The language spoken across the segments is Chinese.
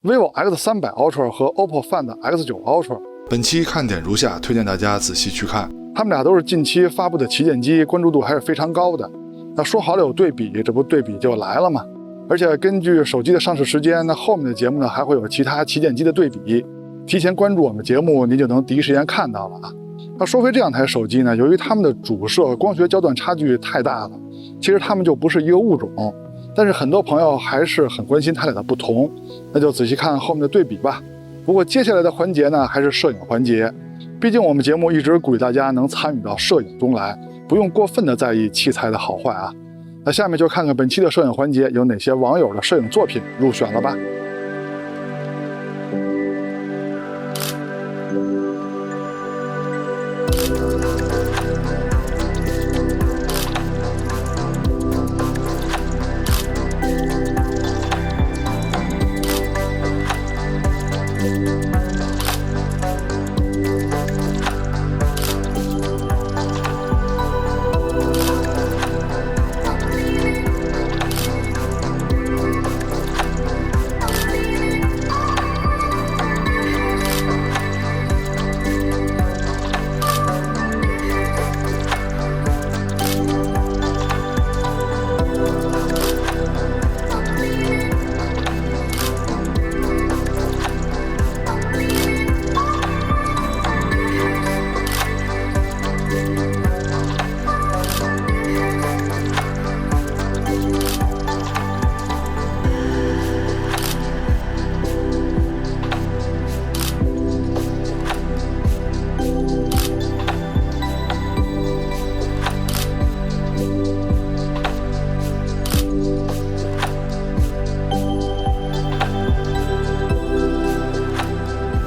vivo X300 Ultra 和 OPPO Find X9 Ultra。本期看点如下，推荐大家仔细去看。他们俩都是近期发布的旗舰机，关注度还是非常高的。那说好了有对比，这不对比就来了吗？而且根据手机的上市时间，那后面的节目呢还会有其他旗舰机的对比。提前关注我们节目，您就能第一时间看到了啊。那说回这两台手机呢，由于它们的主摄光学焦段差距太大了，其實它們就不是一個物種。但是很多朋友還是很關心它倆的不同，那就仔細看後面的對比吧。不過接下來的環節呢，還是攝影環節。畢竟我們節目一直鼓勵大家能參與到攝影中來，不用過分的在意器材的好壞啊。那下面就看看本期的攝影環節有哪些網友的攝影作品入選了吧。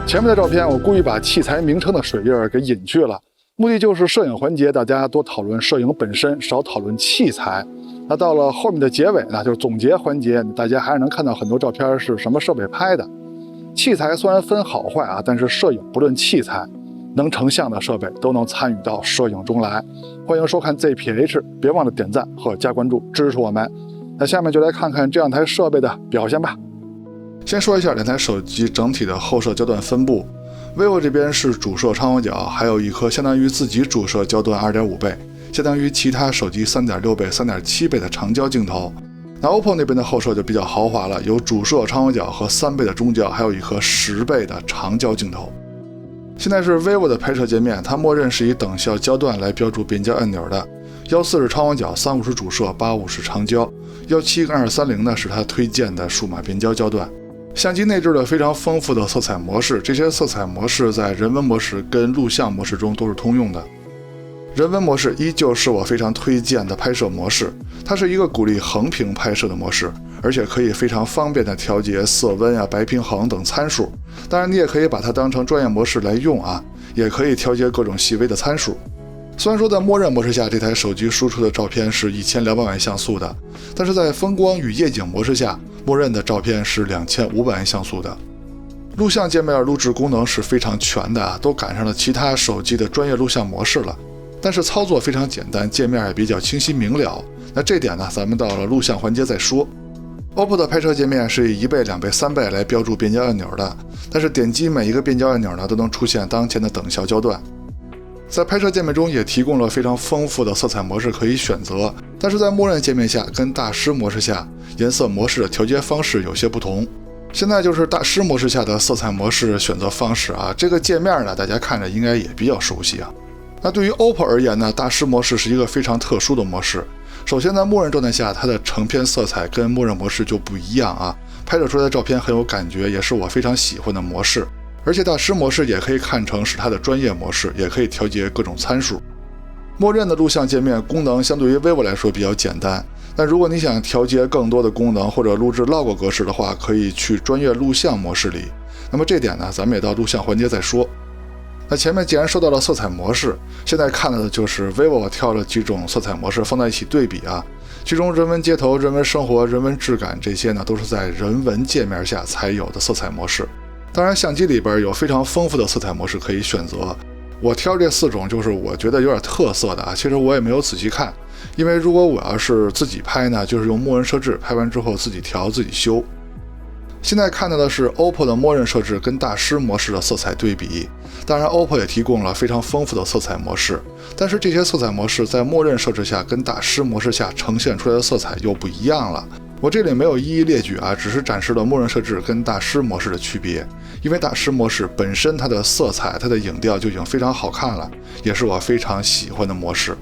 前面的照片我故意把器材名稱的水印給隱去了，目的就是攝影環節大家多討論攝影本身，少討論器材。那到了後面的結尾呢，就是總結環節，大家還是能看到很多照片是什麼設備拍的。器材雖然分好壞啊，但是攝影不論器材，能成像的設備都能參與到攝影中來。歡迎收看 ZPH， 別忘了點讚和加關注支持我們。那下面就來看看這兩台設備的表現吧。先說一下兩台手機整體的後攝焦段分布。vivo 這邊是主攝長廣角，還有一顆相當於自己主攝焦段 2.5 倍，相當於其他手機 3.6 倍、3.7 倍的長焦鏡頭。那 OPPO 那邊的後攝就比較豪華了，有主攝長廣角和3倍的中焦，還有一顆10倍的長焦鏡頭。現在是 vivo 的拍攝界面，它默認是以等效焦段來標注變焦按鈕的。14是長廣角，35是主攝，85是長焦，17跟230呢是它推薦的數碼變焦焦段。相機內置了非常豐富的色彩模式，這些色彩模式在人文模式跟錄像模式中都是通用的。人文模式依舊是我非常推薦的拍攝模式，它是一個鼓勵橫屏拍攝的模式，而且可以非常方便的調節色溫啊、白平衡等參數。當然你也可以把它當成專業模式來用啊，也可以調節各種細微的參數。雖然說在默認模式下，這台手機輸出的照片是1200萬像素的，但是在風光與夜景模式下，默認的照片是2500萬像素的。錄像界面錄製功能是非常全的，都趕上了其他手機的專業錄像模式了。但是操作非常簡單，界面也比較清晰明了。那這點呢，咱們到了錄像環節再說。OPPO 的拍攝界面是以1倍、2倍、3倍來標注變焦按鈕的，但是點擊每一個變焦按鈕呢，都能出現當前的等效焦段。在拍攝界面中也提供了非常豐富的色彩模式可以選擇，但是在默認界面下跟大師模式下顏色模式的調節方式有些不同。現在就是大師模式下的色彩模式選擇方式啊，這個界面呢大家看着應該也比較熟悉啊。那對於 OPPO 而言呢，大師模式是一個非常特殊的模式。首先在默認狀態下，它的成片色彩跟默認模式就不一樣啊，拍攝出來的照片很有感覺，也是我非常喜歡的模式。而且大師模式也可以看成是它的專業模式，也可以調節各種參數。默認的錄像界面功能相對於 vivo 來說比較簡單，但如果你想調節更多的功能或者錄製 log 格式的話，可以去專業錄像模式裡。那麼這點呢，咱們也到錄像環節再說。那前面既然說到了色彩模式，現在看到的就是 vivo 挑了幾種色彩模式放在一起對比啊，其中人文街頭、人文生活、人文質感這些呢，都是在人文界面下才有的色彩模式。當然相機裡邊有非常豐富的色彩模式可以選擇，我挑這4種就是我覺得有點特色的啊，其實我也沒有仔細看，因為如果我要是自己拍呢，就是用默認設置，拍完之後自己調自己修。現在看到的是 OPPO 的默認設置跟大師模式的色彩對比，當然 OPPO 也提供了非常豐富的色彩模式，但是這些色彩模式在默認設置下跟大師模式下呈現出來的色彩又不一樣了。我這裡沒有一一列舉啊，只是展示了默認設置跟大師模式的区別，因為大師模式本身它的色彩、它的影調就已經非常好看了，也是我非常喜歡的模式。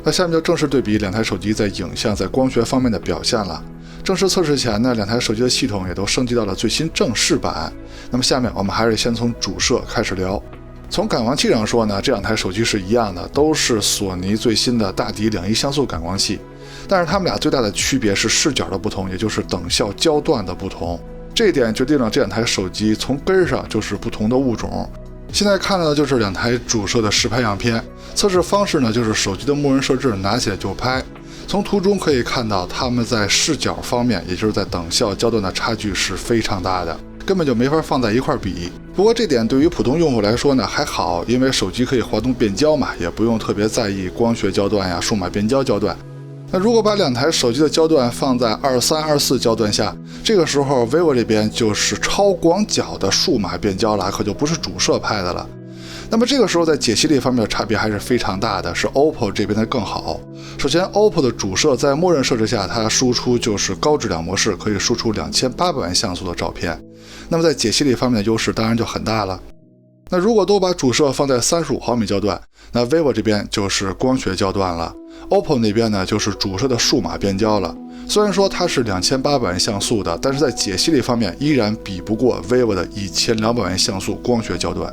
那下面就正式對比两台手机在影像、在光学方面的表现了。正式測試前呢，两台手机的系統也都升级到了最新正式版。那麼下面我們還是先從主摄開始聊。從感光器上說呢，這两台手機是一樣的，都是索尼最新的大底2.1像素感光器，但是它们俩最大的区別是视角的不同，也就是等效焦段的不同。這一點決定了这兩台手機從根上就是不同的物種。現在看到的就是兩台主攝的實拍樣片，測試方式呢就是手機的默認設置拿起來就拍。從圖中可以看到，它們在視角方面，也就是在等效焦段的差距是非常大的，根本就没法放在一塊比。不過這點對於普通用戶來說呢還好，因為手機可以滑動變焦嘛，也不用特別在意光學焦段呀、數碼變焦焦段。那如果把两台手机的焦段放在23、24焦段下，這個時候 vivo 這邊就是超廣角的數碼變焦了，可就不是主攝拍的了。那麼這個時候在解析力方面的差別還是非常大的，是 OPPO 這邊的更好。首先 OPPO 的主攝在默認設置下，它輸出就是高質量模式，可以輸出2800萬像素的照片。那麼在解析力方面的優勢當然就很大了。那如果都把主攝放在35毫米焦段，那 vivo 這邊就是光学焦段了， OPPO 那邊呢就是主攝的數碼變焦了。雖然說它是2800萬像素的，但是在解析力方面依然比不過 vivo 的1200萬像素光学焦段。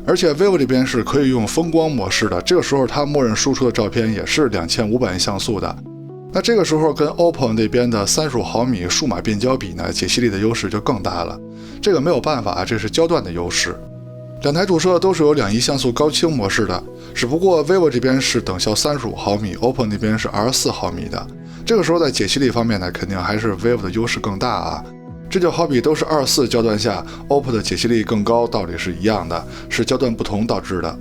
而且 vivo 這邊是可以用風光模式的，這個時候它默認輸出的照片也是2500萬像素的。那這個時候跟 OPPO 那邊的35毫米數碼變焦比呢，解析力的優勢就更大了。這個沒有辦法，這是焦段的優勢。兩台主攝都是有2.1像素高清模式的，只不過 vivo 這邊是等效35毫米 ，OPPO 那邊是24毫米的。這個時候在解析力方面呢，肯定還是 vivo 的優勢更大啊。這就好比都是24焦段下 ，OPPO 的解析力更高，道理是一樣的，是焦段不同導致的。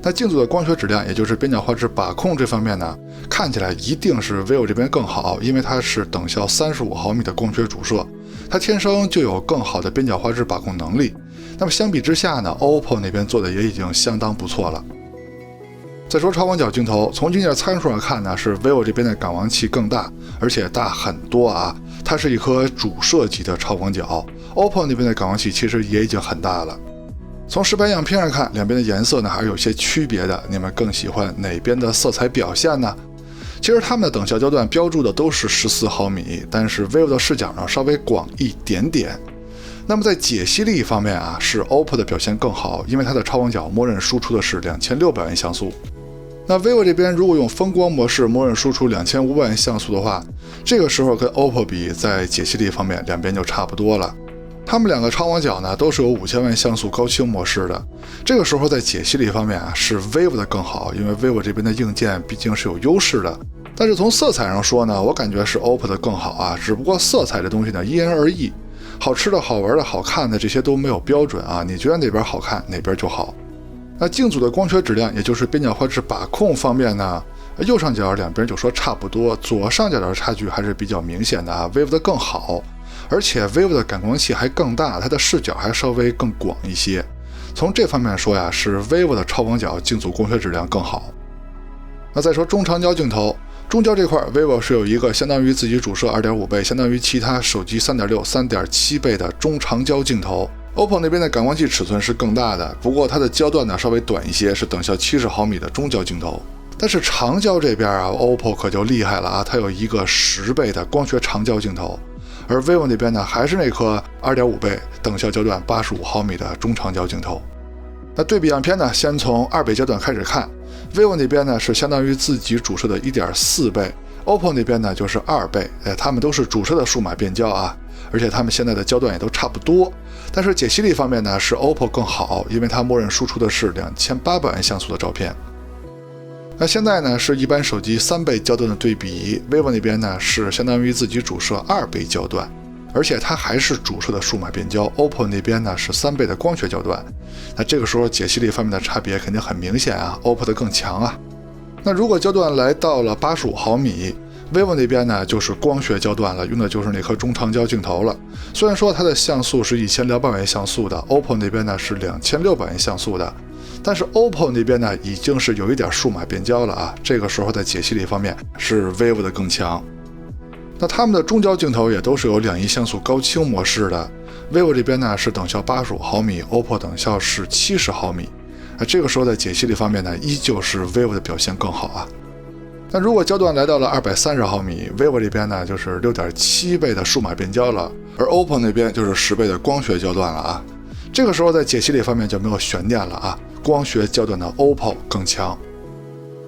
那鏡組的光學質量，也就是邊角畫質把控這方面呢，看起來一定是 vivo 這邊更好，因為它是等效35毫米的光學主攝，它天生就有更好的邊角畫質把控能力。那麼相比之下呢 ，OPPO 那邊做的也已經相當不錯了。再說超廣角鏡頭，從硬件參數上看呢，是 vivo 這邊的感光器更大，而且大很多啊。它是一顆主攝級的超廣角 ，OPPO 那邊的感光器其實也已經很大了。從實拍樣片上看，兩邊的顏色呢還是有些區別的。你們更喜歡哪邊的色彩表現呢？其實它們的等效焦段標注的都是14毫米，但是 vivo 的視角呢稍微廣一點點。那麼在解析力方面啊，是 OPPO 的表現更好，因為它的超廣角默認輸出的是2600萬像素。那 vivo 這邊如果用風光模式默認輸出2500萬像素的話，這個時候跟 OPPO 比，在解析力方面兩邊就差不多了。他們兩個超廣角呢都是有5000萬像素高清模式的，這個時候在解析力方面啊是 vivo 的更好，因為 vivo 這邊的硬件畢竟是有優勢的。但是從色彩上說呢，我感覺是 OPPO 的更好啊，只不過色彩這東西呢因人而異，好吃的好玩的好看的這些都沒有標準啊，你覺得哪邊好看哪邊就好。那鏡組的光学質量，也就是邊角畫質把控方面呢，右上角兩邊就說差不多，左上角的差距還是比較明顯的啊 ，vivo 的更好，而且 vivo 的感光器還更大，它的视角還稍微更廣一些。從這方面說呀，是 vivo 的超廣角鏡組光學質量更好。那再說中長焦鏡頭，中焦這塊 vivo 是有一個相當於自己主攝 2.5 倍，相當於其他手機 3.6、3.7 倍的中長焦鏡頭。OPPO 那邊的感光器尺寸是更大的，不過它的焦段呢稍微短一些，是等效70毫米的中焦鏡头。但是長焦這邊啊 ，OPPO 可就厲害了啊，它有一個10倍的光學長焦鏡頭，而 vivo 那邊呢還是那顆 2.5 倍等效焦段85毫米的中長焦鏡頭。那對比樣片呢，先從2倍焦段開始看 ，vivo 那邊呢是相当於自己主攝的 1.4 倍。OPPO 那邊呢就是2倍，它們都是主攝的數碼變焦啊，而且它們現在的焦段也都差不多。但是解析力方面呢是 OPPO 更好，因為它默認輸出的是2800萬像素的照片。那現在呢是一般手機3倍焦段的对比 ，vivo 那邊呢是相当于自己主攝2倍焦段，而且它還是主攝的數碼變焦 ，OPPO 那邊呢是3倍的光學焦段。那這個時候解析力方面的差別肯定很明顯啊 ，OPPO 的更強啊。那如果焦段來到了85毫米 vivo 那邊呢就是光學焦段了，用的就是那顆中長焦鏡頭了。雖然說它的像素是1200萬像素的 ，OPPO 那邊呢是2600萬像素的，但是 OPPO 那邊呢已經是有一點數碼變焦了啊。這個時候在解析力方面是 vivo 的更強。那他們的中焦鏡頭也都是有2亿像素高清模式的 ，vivo 這邊呢是等效85毫米 ，OPPO 等效是70毫米。這個時候在解析力方面呢，依舊是 vivo 的表現更好啊。那如果焦段來到了230毫米 ，vivo 這邊呢就是 6.7 倍的數碼變焦了，而 OPPO 那邊就是10倍的光學焦段了啊。這個時候在解析力方面就沒有懸念了啊，光學焦段的 OPPO 更強。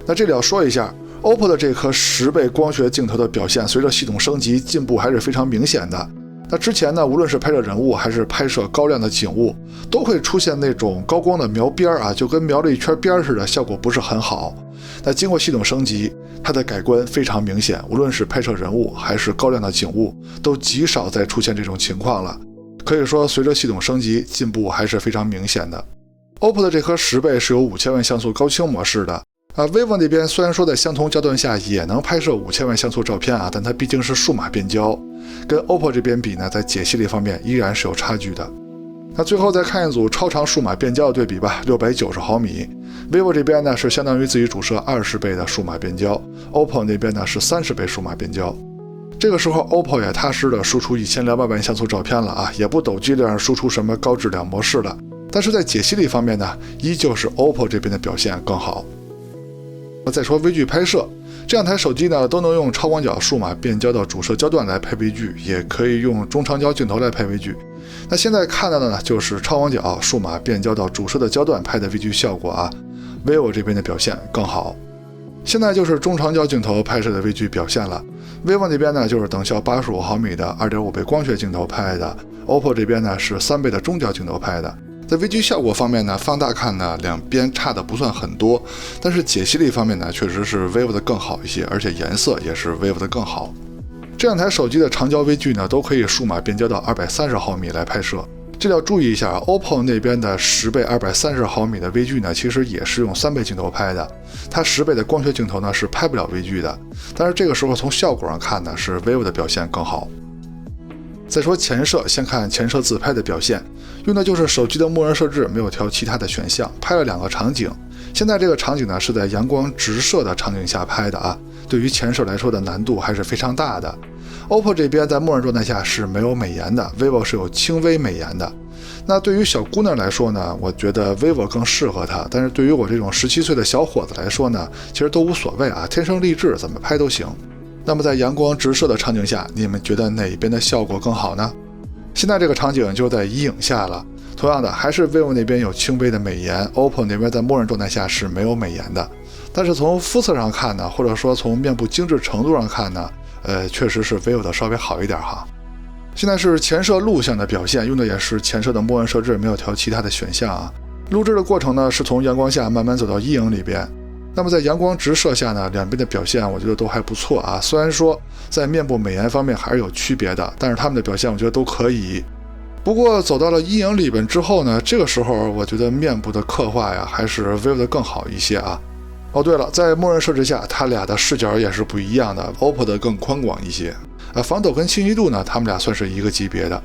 那這裡要說一下 ，OPPO 的這顆10倍光學鏡頭的表現，隨着系統升級進步還是非常明顯的。那之前呢，無論是拍攝人物還是拍攝高亮的景物，都會出現那種高光的描邊啊，就跟描了一圈邊似的，效果不是很好。那經過系統升級，它的改觀非常明顯，無論是拍攝人物還是高亮的景物，都極少再出现這種情況了。可以說，隨着系統升級，進步還是非常明顯的。OPPO 的這顆10倍是有5000萬像素高清模式的。vivo 那邊雖然說在相同焦段下也能拍攝5000萬像素照片啊，但它畢竟是數碼變焦，跟 OPPO 這邊比呢，在解析力方面依然是有差距的。那最後再看一組超长數碼变焦的对比吧，690毫米 ，vivo 這邊呢是相當於自己主攝20倍的數碼变焦 ，OPPO 那邊呢是30倍數碼变焦。這個時候 OPPO 也踏實的輸出1200萬像素照片了啊，也不抖機靈輸出什麼高質量模式了。但是在解析力方面呢，依舊是 OPPO 這邊的表現更好。再說微距拍攝，這兩台手機呢都能用超廣角數碼變焦的主攝焦段來拍微距，也可以用中長焦鏡頭來拍微距。那現在看到的呢就是超廣角數碼變焦到主攝的焦段拍的微距效果啊 ，vivo 這邊的表現更好。現在就是中長焦鏡頭拍攝的微距表现了 ，vivo 那邊呢就是等效85毫米的 2.5 倍光学鏡頭拍的 ，OPPO 這邊呢是3倍的中焦鏡頭拍的。在微距效果方面呢，放大看呢，兩邊差的不算很多，但是解析力方面呢，確實是 vivo 的更好一些，而且顏色也是 vivo 的更好。這兩台手機的長焦微距呢，都可以數碼變焦到230毫米來拍攝。這裡要注意一下 ，OPPO 那邊的10倍230毫米的微距呢，其實也是用3倍鏡頭拍的，它10倍的光学鏡頭呢是拍不了微距的。但是這個時候從效果上看呢，是 vivo 的表現更好。再說前攝，先看前攝自拍的表現，用的就是手機的默認設置，沒有調其他的選項，拍了2個場景。現在這個場景呢是在陽光直射的場景下拍的啊，對於前攝來說的難度還是非常大的。OPPO 這邊在默認狀態下是沒有美顏的 ，vivo 是有輕微美顏的。那對於小姑娘來說呢，我覺得 vivo 更適合她，但是對於我這種17歲的小伙子來說呢，其實都無所謂啊，天生麗質，怎麼拍都行。那麼在陽光直射的場景下，你們覺得哪邊的效果更好呢？現在這個場景就在陰影下了，同樣的還是 vivo 那邊有輕微的美顏 ，OPPO 那邊在默認狀態下是沒有美顏的。但是從膚色上看呢，或者說從面部精緻程度上看呢，確實是 vivo 的稍微好一點哈。現在是前攝錄像的表現，用的也是前攝的默認設置，沒有調其他的選項啊。錄制的過程呢是從陽光下慢慢走到陰影裡邊。那麼在陽光直射下呢，兩邊的表現我覺得都還不錯啊。雖然說在面部美顏方面還是有區別的，但是他們的表現我覺得都可以。不過走到了陰影裡邊之後呢，這個時候我覺得面部的刻畫呀還是 vivo 的更好一些啊。哦，对了，在默認設置下，它倆的視角也是不一樣的 ，OPPO 的更寬廣一些。防抖跟清晰度呢，它們倆算是一個級別的。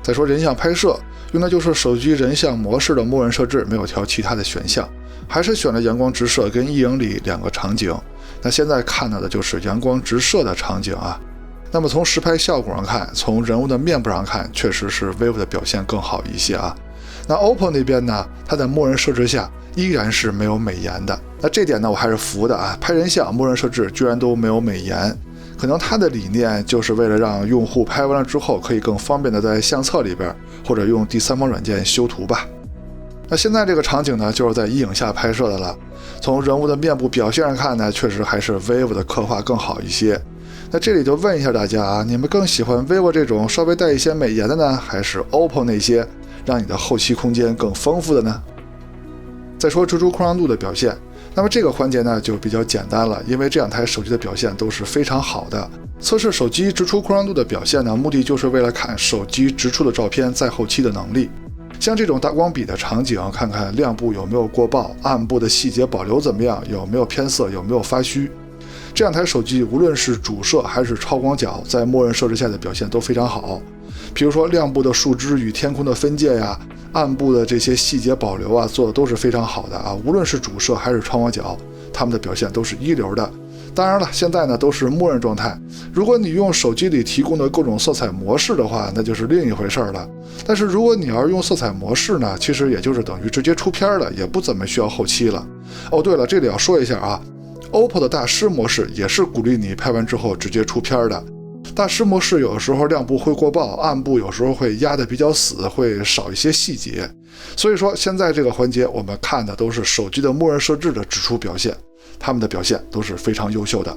再說人像拍攝，用的就是手機人像模式的默認設置，沒有調其他的選項，還是選了陽光直射跟陰影裡2個場景。那現在看到的就是陽光直射的場景啊。那麼從實拍效果上看，從人物的面部上看，確實是 vivo 的表現更好一些啊。那 OPPO 那邊呢，它在默認設置下依然是沒有美顏的。那這點呢，我還是服的啊，拍人像默認設置居然都沒有美顏。可能他的理念就是為了讓用戶拍完了之後可以更方便的在相冊裡邊或者用第三方軟件修圖吧。那現在這個場景呢，就是在陰影下拍攝的了。從人物的面部表現上看呢，確實還是 vivo 的刻畫更好一些。那這裡就問一下大家啊，你們更喜歡 vivo 這種稍微帶一些美顏的呢，還是 OPPO 那些讓你的後期空間更豐富的呢？再說直出擴張度的表現，那麼這個環節呢就比較簡單了，因為這2台手機的表現都是非常好的。測試手機直出擴張度的表現呢，目的就是为了看手機直出的照片在後期的能力。像這種大光比的場景，看看亮部有沒有過曝，暗部的細節保留怎麼樣，有沒有偏色，有沒有發虛。這兩台手機無論是主攝還是超廣角，在默認設置下的表现都非常好。比如說亮部的树枝與天空的分界呀，暗部的这些細節保留啊，做的都是非常好的啊。无論是主攝還是超廣角，它們的表現都是一流的。當然了，現在呢都是默認狀態。如果你用手機裡提供的各種色彩模式的話，那就是另一回事了。但是如果你要是用色彩模式呢，其實也就是等於直接出片了，也不怎麼需要後期了。哦，对了，这裡要說一下啊 ，OPPO 的大師模式也是鼓勵你拍完之後直接出片的。大師模式有時候亮部會過曝，暗部有時候會壓得比較死，會少一些細節。所以說現在這個環節我們看的都是手機的默認設置的指出表現，他們的表現都是非常優秀的。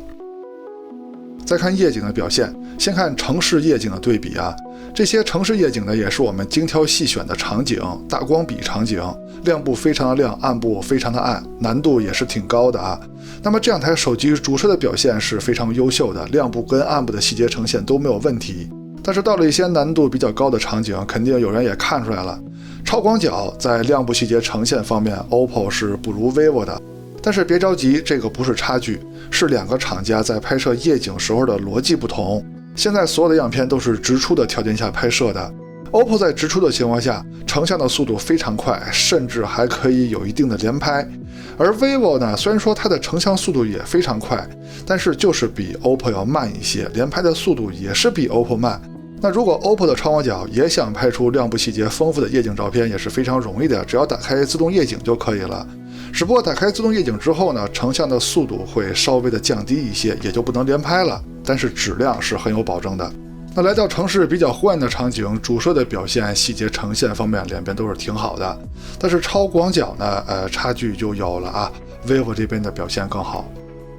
再看夜景的表現，先看城市夜景的对比啊，這些城市夜景呢也是我們精挑細選的場景，大光比場景，亮部非常的亮，暗部非常的暗，難度也是挺高的啊。那麼這兩台手機主攝的表現是非常優秀的，亮部跟暗部的細節呈現都沒有問題。但是到了一些難度比較高的场景，肯定有人也看出來了，超廣角在亮部細節呈現方面 OPPO 是不如 vivo 的。但是別着急，這個不是差距，是兩個廠家在拍攝夜景時候的邏輯不同。現在所有的樣片都是直出的條件下拍攝的， OPPO 在直出的情況下，成像的速度非常快，甚至還可以有一定的連拍。而 vivo 呢，雖然說它的成像速度也非常快，但是就是比 OPPO 要慢一些，連拍的速度也是比 OPPO 慢。那如果 OPPO 的超廣角也想拍出亮部細節豐富的夜景照片，也是非常容易的，只要打開自動夜景就可以了。只不過打開自動夜景之後呢，成像的速度會稍微的降低一些，也就不能連拍了，但是質量是很有保證的。那來到城市比較昏暗的場景，主攝的表現細節呈現方面兩邊都是挺好的，但是超廣角呢，差距就有了啊 ，vivo 這邊的表現更好。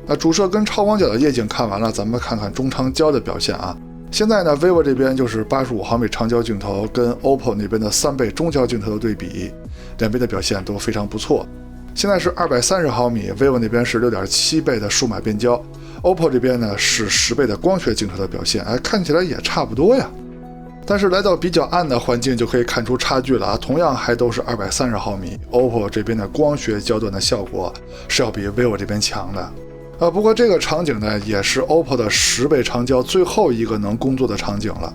那主攝跟超廣角的夜景看完了，咱們看看中長焦的表現啊。現在呢 vivo 這邊就是85毫米長焦鏡頭跟 OPPO 那邊的3倍中焦鏡頭的對比，兩邊的表現都非常不錯。现在是230毫米 ，vivo 那邊是6.7倍的數碼變焦 ，OPPO 這邊呢是10倍的光學鏡頭的表現，看起來也差不多呀。但是來到比較暗的環境就可以看出差距了啊，同樣還都是230毫米 ，OPPO 這邊的光學焦段的效果是要比 vivo 這邊強的。不過這個場景呢，也是 OPPO 的10倍長焦最後一個能工作的場景了。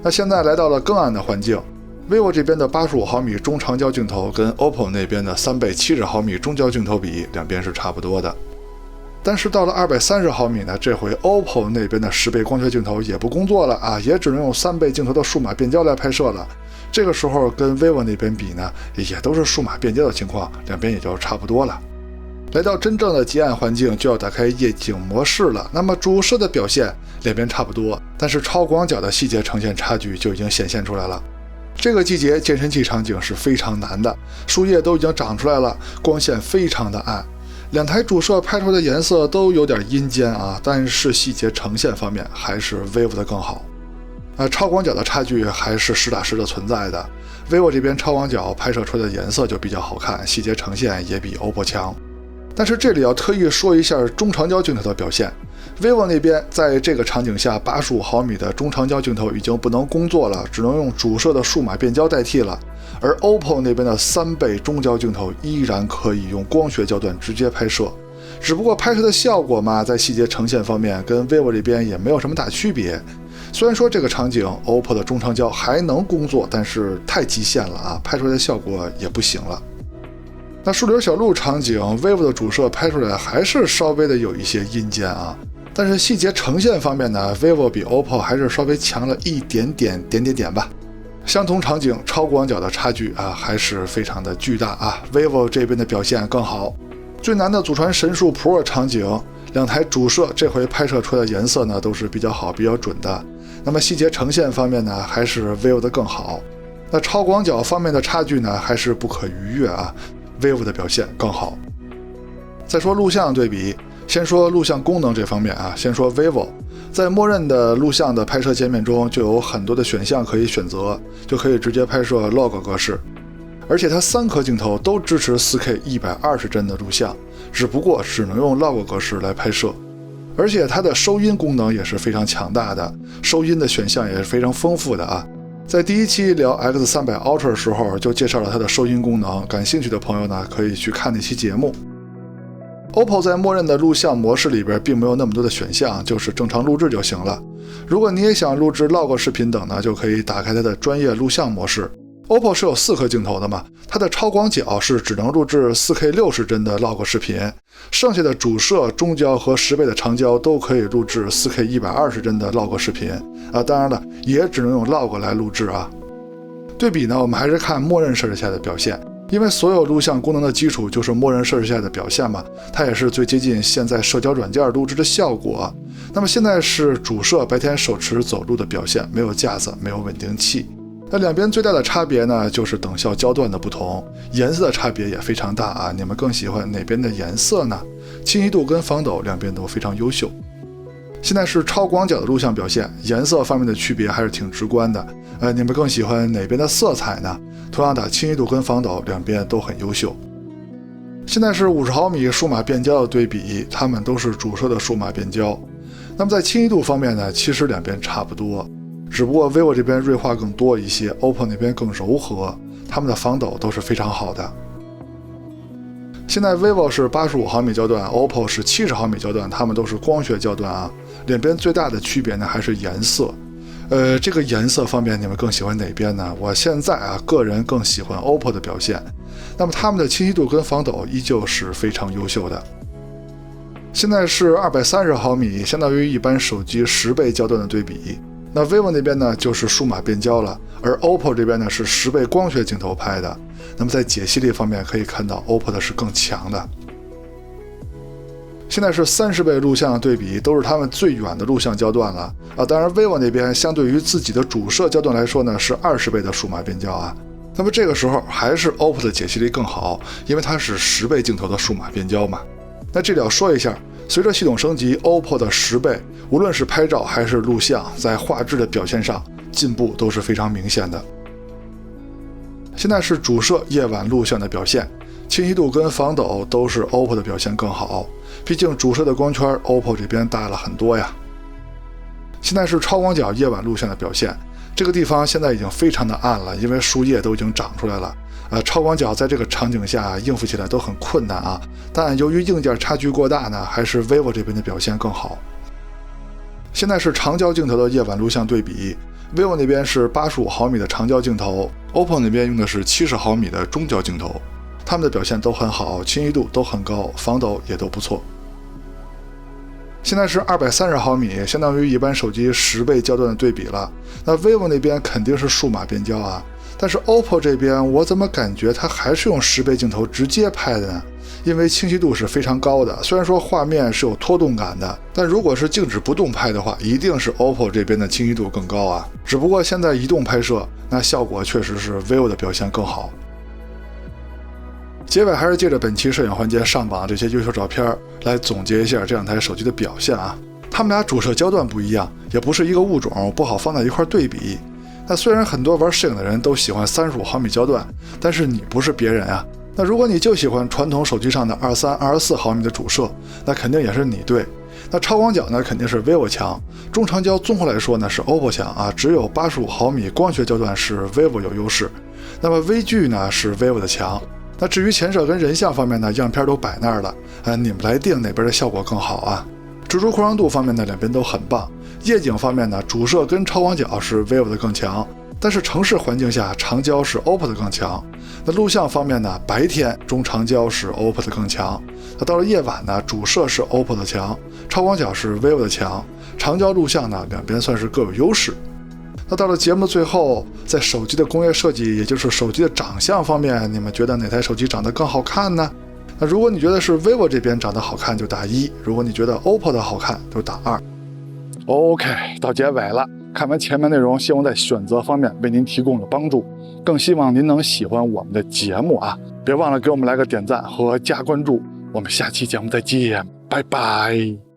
那現在來到了更暗的環境。vivo 這邊的85毫米中長焦鏡頭跟 OPPO 那邊的3倍70毫米中焦鏡頭比，兩邊是差不多的。但是到了230毫米呢，這回 OPPO 那邊的10倍光學鏡頭也不工作了啊，也只能用3倍鏡頭的數碼變焦來拍攝了。這個時候跟 vivo 那邊比呢，也都是數碼變焦的情況，兩邊也就差不多了。來到真正的極暗環境，就要打開夜景模式了。那麼主攝的表現兩邊差不多，但是超廣角的細節呈現差距就已經顯現出來了。這個季節健身器場景是非常難的，樹葉都已經長出來了，光線非常的暗，兩台主攝拍出來的顏色都有點陰間啊，但是細節呈現方面還是 vivo 的更好。超廣角的差距還是實打實的存在的， vivo 這邊超廣角拍攝出來的顏色就比較好看，細節呈現也比 OPPO 強。但是這裡要特意說一下中長焦鏡頭的表現。vivo 那邊在這個場景下85毫米的中長焦鏡頭已經不能工作了，只能用主攝的數碼變焦代替了。而 OPPO 那邊的3倍中焦鏡頭依然可以用光學焦段直接拍攝，只不過拍攝的效果嘛，在細節呈現方面跟 vivo 這邊也沒有什麼大區別。雖然說這個場景 OPPO 的中長焦還能工作，但是太極限了啊，拍出來的效果也不行了。那樹林小路場景 vivo 的主攝拍出來還是稍微的有一些陰間啊，但是細節呈現方面呢 vivo 比 OPPO 還是稍微強了一点点吧。相同場景超廣角的差距啊還是非常的巨大啊 vivo 這邊的表現更好。最難的祖傳神樹 Pro 場景，兩台主攝這回拍攝出来的顏色呢都是比較好比較準的，那麼細節呈現方面呢還是 vivo 的更好。那超廣角方面的差距呢還是不可逾越啊，vivo 的表現更好。再說錄像对比，先說錄像功能这方面啊，先說 vivo， 在默認的錄像的拍攝界面中就有很多的選項可以選擇，就可以直接拍攝 log 格式，而且它3顆鏡頭都支持 4K 120帧的錄像，只不過只能用 log 格式來拍攝。而且它的收音功能也是非常強大的，收音的選项也是非常豐富的啊。在第一期聊 X300 Ultra 的时候就介紹了它的收音功能，感興趣的朋友呢可以去看那期節目。OPPO 在默認的錄像模式裡邊並沒有那麼多的選項，就是正常錄製就行了。如果你也想錄製 log 視頻等呢，就可以打開它的專業錄像模式。OPPO 是有4顆鏡頭的嘛，它的超廣角是只能錄製 4K 60幀的 log 視頻，剩下的主攝、中焦和10倍的長焦都可以錄製 4K 120幀的 log 視頻啊，當然了，也只能用 log 來錄製啊。對比呢，我们還是看默認設置下的表現。因為所有錄像功能的基礎就是默認設置下的表現嘛，它也是最接近現在社交軟件錄製的效果。那麼現在是主攝白天手持走路的表現，沒有架子，沒有穩定器。那兩邊最大的差別呢，就是等效焦段的不同，顏色的差別也非常大啊。你們更喜歡哪邊的顏色呢？清晰度跟防抖兩邊都非常優秀。現在是超廣角的錄像表現，顏色方面的區別還是挺直觀的。你们更喜歡哪邊的色彩呢？同樣的，清晰度跟防抖两邊都很優秀。現在是50毫米數碼變焦的對比，它們都是主攝的數碼變焦。那麼在清晰度方面呢，其實兩邊差不多，只不過 vivo 這邊銳化更多一些 ，OPPO 那邊更柔和，它們的防抖都是非常好的。現在 vivo 是85毫米焦段 ，OPPO 是70毫米焦段，它們都是光学焦段啊。两邊最大的區別呢還是顏色。這個顏色方面你們更喜歡哪邊呢？我現在個人更喜歡 OPPO 的表現。那麼它們的清晰度跟防抖依舊是非常優秀的。現在是230毫米，相當於一般手機10倍焦段的對比。那 vivo 那邊呢就是數碼變焦了，而 OPPO 這邊呢是10倍光學鏡頭拍的。那麼在解析力方面可以看到 OPPO 的是更強的。現在是30倍錄像對比，都是他们最遠的錄像焦段了啊。當然 vivo 那邊相對於自己的主攝焦段來說呢是20倍的數碼變焦啊。那麼這個時候還是 OPPO 的解析力更好，因為它是10倍鏡頭的數碼變焦嘛。那這裡要說一下，隨着系統升級 ，OPPO 的10倍，無論是拍照還是錄像，在畫質的表現上進步都是非常明顯的。現在是主攝夜晚錄像的表現，清晰度跟防抖都是 OPPO 的表現更好，畢竟主攝的光圈 OPPO 這邊大了很多呀。現在是超廣角夜晚錄像的表現，這個地方現在已經非常的暗了，因為樹葉都已經長出來了。超廣角在這個場景下應付起來都很困難啊，但由於硬件差距過大呢，還是 vivo 這邊的表現更好。現在是長焦鏡頭的夜晚錄像對比， vivo 那邊是85毫米的長焦鏡頭， OPPO 那邊用的是70毫米的中焦鏡頭，它們的表現都很好，清晰度都很高，防抖也都不錯。現在是230毫米，相當於一般手機10倍焦段的对比了。那 vivo 那邊肯定是數碼變焦啊，但是 OPPO 這邊我怎麼感覺它還是用10倍鏡頭直接拍的呢？因為清晰度是非常高的，雖然說畫面是有拖動感的，但如果是靜止不動拍的話，一定是 OPPO 這邊的清晰度更高啊。只不過現在移動拍攝，那效果確實是 vivo 的表現更好。結尾還是借着本期攝影環節上榜這些優秀照片來總結一下這兩台手機的表現啊。它們倆主攝焦段不一樣，也不是一個物種，不好放在一塊對比。那雖然很多玩攝影的人都喜歡35毫米焦段，但是你不是別人啊。那如果你就喜歡傳統手機上的23、24毫米的主攝，那肯定也是你對。那超廣角呢，肯定是 vivo 強，中長焦綜合來說呢是 OPPO 強啊，只有85毫米光學焦段是 vivo 有優勢。那麼微距呢是 vivo 的強。那至於前攝跟人像方面呢，樣片都擺那兒了，你們來定哪邊的效果更好啊？直出擴張度方面呢，两邊都很棒。夜景方面呢，主攝跟超廣角是 vivo 的更強，但是城市環境下長焦是 OPPO 的更強。那錄像方面呢，白天中長焦是 OPPO 的更強，那到了夜晚呢，主攝是 OPPO 的強，超廣角是 vivo 的強，長焦錄像呢，兩邊算是各有優勢。那到了節目的最後，在手機的工業設計，也就是手機的長相方面，你們覺得哪台手機長得更好看呢？那如果你觉得是 vivo 這邊長得好看就打1，如果你覺得 OPPO 的好看就打2。OK， 到結尾了，看完前面內容，希望在選擇方面為您提供了幫助，更希望您能喜歡我們的節目啊！別忘了給我們來個點讚和加關注，我們下期節目再見，拜拜。